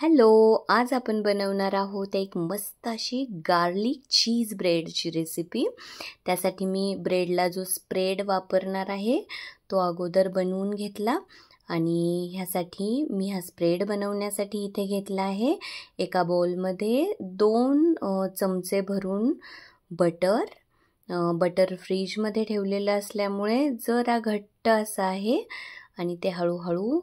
Hello, आज आपण बनवणार आहोत एक मस्त अशी गार्लिक चीज ब्रेडची रेसिपी। त्यासाठी मी ब्रेडला जो स्प्रेड वापरणार आहे तो अगोदर बनवून घेतला आणि ह्यासाठी मी हा स्प्रेड बनवण्यासाठी इथे घेतला आहे एका बाउलमध्ये 2 चमचे भरून बटर। बटर फ्रीजमध्ये ठेवलेलं असल्यामुळे जरा घट्ट असं आहे आणि ते हळूहळू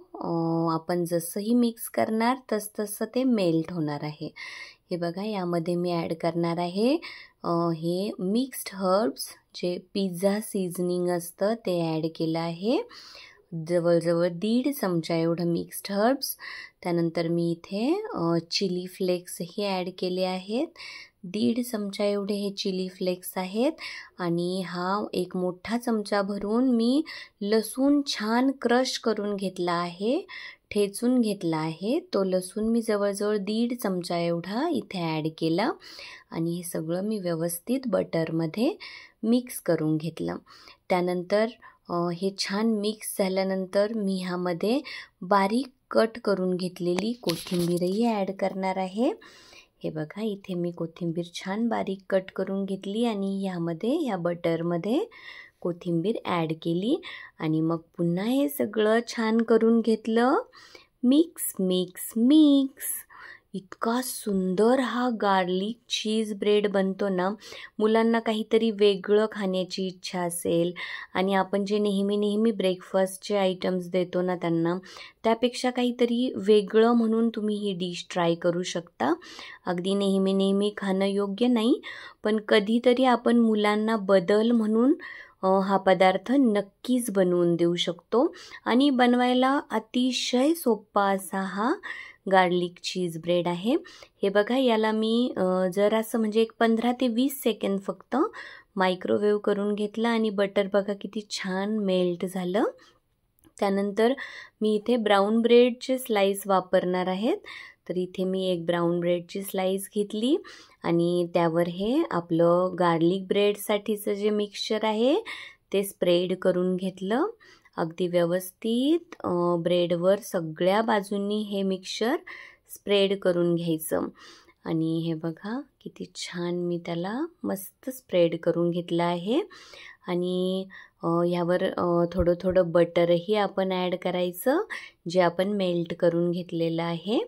आपण जसंही मिक्स करणार तसं ते मेल्ट होणार आहे। हे बघा, यामध्ये मी ॲड करणार आहे हे मिक्स्ड हर्ब्स, जे पिझ्झा सीझनिंग असतं ते ॲड केलं आहे। जवळजवळ 1.5 चमचा एवढं मिक्स्ड हर्ब्स। त्यानंतर मी इथे चिली फ्लेक्सही ॲड केले आहेत। 1.5 चमचा एवढे हे चिली फ्लेक्स आहेत आणि हा एक मोठा चमचा भरून मी लसूण छान क्रश करून घेतला आहे, ठेचून घेतला आहे। तो लसूण मी जवळजवळ 1.5 चमचा एवढा इथे ॲड केला आणि हे सगळं मी व्यवस्थित बटरमध्ये मिक्स करून घेतलं। त्यानंतर हे छान मिक्स झाल्यानंतर मी ह्यामध्ये बारीक कट करून घेतलेली कोथिंबीरही ॲड करणार आहे। हे बघा, इथे मी कोथिंबीर छान बारीक कट करून घेतली आणि ह्यामध्ये ह्या बटरमध्ये कोथिंबीर ॲड केली आणि मग पुन्हा हे सगळं छान करून घेतलं। Mix mix mix. इतका सुंदर हा गार्लिक चीज ब्रेड बनतो ना। मुलांना काहीतरी वेगळं खाण्याची इच्छा असेल आणि आपण जे नेहमी ब्रेकफास्टचे आयटम्स देतो ना त्यांना, त्यापेक्षा काहीतरी वेगळं म्हणून तुम्ही ही डिश ट्राय करू शकता। अगदी नेहमी खाणं योग्य नाही, पण कधीतरी आपण मुलांना बदल म्हणून हा पदार्थ नक्कीच बनवून देऊ शकतो आणि बनवायला अतिशय सोपा असा हा गार्लिक चीज ब्रेड आहे। हे बघा, याला मी जरासं म्हणजे एक 15 ते 20 सेकंद फक्त मायक्रोवेव्ह करून घेतलं आणि बटर बघा किती छान मेल्ट झालं। त्यानंतर मी इथे ब्राऊन ब्रेडचे स्लाइस वापरणार आहेत, तर इथे मी एक ब्राऊन ब्रेडची स्लाइस घेतली आणि त्यावर हे आपलं गार्लिक ब्रेडसाठीचं जे मिक्सचर आहे ते स्प्रेड करून घेतलं। अगदी व्यवस्थित ब्रेडवर सगळ्या बाजूंनी हे मिक्सचर स्प्रेड करून घ्यायचं आणि हे बघा किती छान मी त्याला मस्त स्प्रेड करून घेतलं आहे आणि ह्यावर थोडं बटरही आपण ॲड करायचं, जे आपण मेल्ट करून घेतलेलं आहे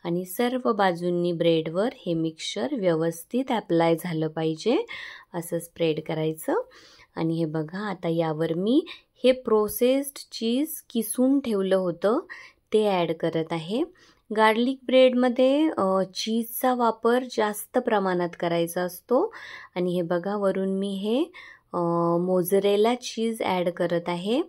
आणि सर्व बाजूंनी ब्रेडवर हे मिक्सचर व्यवस्थित ॲप्लाय झालं पाहिजे असं स्प्रेड करायचं। आणि हे बघा, आता यावर मी हे प्रोसेस्ड चीज किसून ठेवलं होतं ते ॲड करत आहे। गार्लिक ब्रेडमध्ये चीजचा वापर जास्त प्रमाणात करायचा असतो आणि हे बघा, वरून मी हे मोझरेला चीज ॲड करत आहे।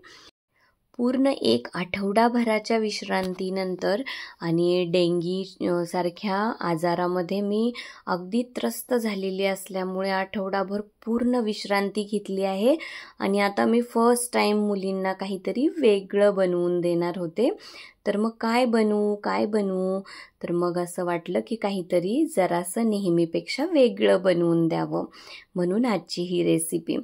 पूर्ण 1 आठवडाभराच्या विश्रांतीनंतर आणि डेंगी सारख्या आजारामध्ये मी अगदी त्रस्त झालेली असल्यामुळे आठवडाभर पूर्ण विश्रांती घेतली आहे आणि आता मी फर्स्ट टाईम मुलींना काहीतरी वेगळं बनवून देणार होते। तर मग काय बनवू, तर मग असं वाटलं की काहीतरी जरासं नेहमीपेक्षा वेगळं बनवून द्यावं, म्हणून आजची ही रेसिपी।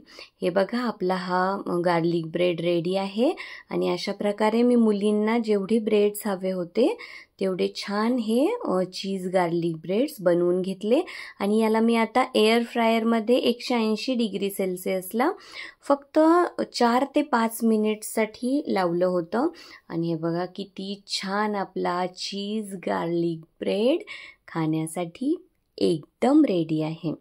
हे बघा, आपला हा गार्लिक ब्रेड रेडी आहे आणि अशा प्रकारे मी मुलींना जेवढे ब्रेड्स हवे होते तेवढे छान हे चीज गार्लिक ब्रेड्स बनवून घेतले आणि याला मी आता एअर फ्रायरमध्ये 180 डिग्री सेल्सिअसला फक्त 4 ते 5 मिनिट्ससाठी लावलं होतं आणि हे बघा किती छान आपला चीज गार्लिक ब्रेड खाण्यासाठी एकदम रेडी आहे।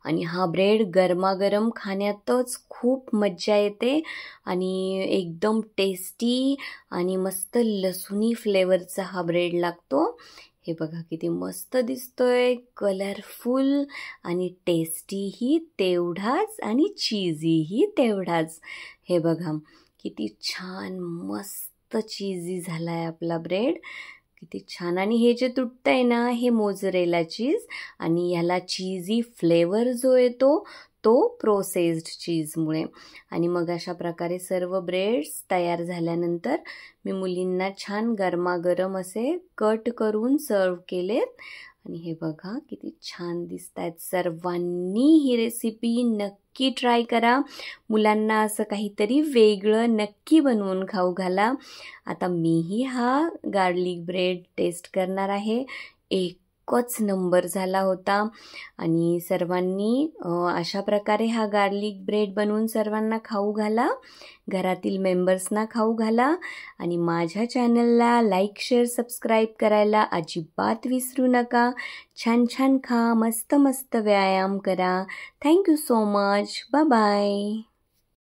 आणि हा ब्रेड गरमागरम खाण्यातच खूप मज्जा येते आणि एकदम टेस्टी आणि मस्त लसूणी फ्लेवरचा हा ब्रेड लागतो। हे बघा किती मस्त दिसतोय, कलरफुल आणि टेस्टीही तेवढाच आणि चीजीही तेवढाच। हे बघा किती छान मस्त चीजी झालाय आपला ब्रेड, किती छान। आणि हे जे तुटतंय ना, हे मोझरेला चीज आणि ह्याला चीजी फ्लेवर जो येतो तो प्रोसेस्ड चीजमुळे। आणि मग अशा प्रकारे सर्व ब्रेड्स तयार झाल्यानंतर मी मुलींना छान गरमागरम असे कट करून सर्व केलेत आणि हे बघा किती छान दिसतायत। सर्वांनी ही रेसिपी नक्की नक्की ट्राय करा. मुलांना असं काहीतरी वेगळं नक्की बनवून खाऊ घाला. आता मीही हा गार्लिक ब्रेड टेस्ट करणार आहे. एकच नंबर झाला होता आणि सर्वांनी अशा प्रकारे हा गार्लिक ब्रेड बनवून सर्वांना खाऊ घाला. घरातील मेंबर्सना खाऊ घाला आणि माझ्या चॅनलला लाईक, शेअर, सबस्क्राईब करायला अजिबात विसरू नका. छान छान खा, मस्त मस्त व्यायाम करा. Thank you so much. Bye bye.